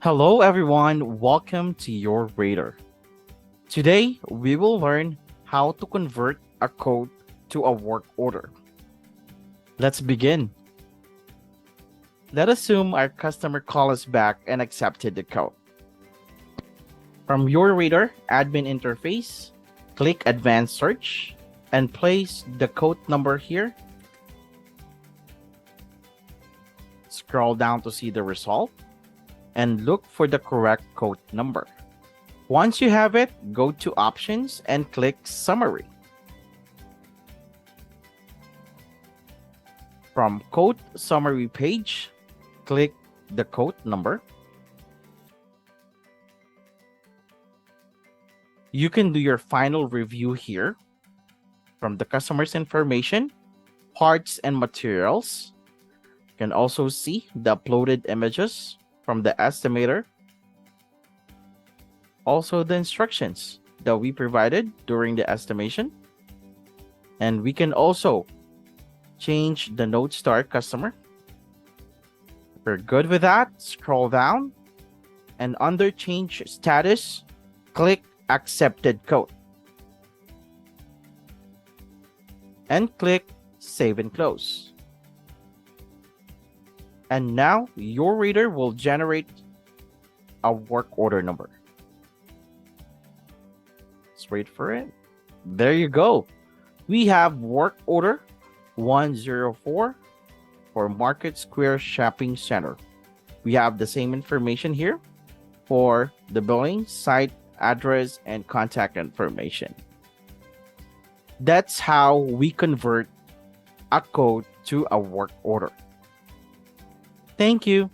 Hello, everyone. Welcome to your Radar. Today, we will learn how to convert a code to a work order. Let's begin. Let's assume our customer called us back and accepted the code. From your Radar admin interface, click Advanced Search and place the code number here. Scroll down to see the result and look for the correct code number. Once you have it, go to Options and click Summary. From Code Summary page, click the code number. You can do your final review here. From the customer's information, parts and materials. You can also see the uploaded images from the estimator. Also the instructions that we provided during the estimation. And we can also change the notes to our customer. If you're good with that, scroll down and under Change Status, click Accepted Code. And click Save and Close. And now your reader will generate a work order number. Let's wait for it. There you go. We have work order 104 for Market Square Shopping Center. We have the same information here for the billing, site, address, and contact information. That's how we convert a code to a work order. Thank you.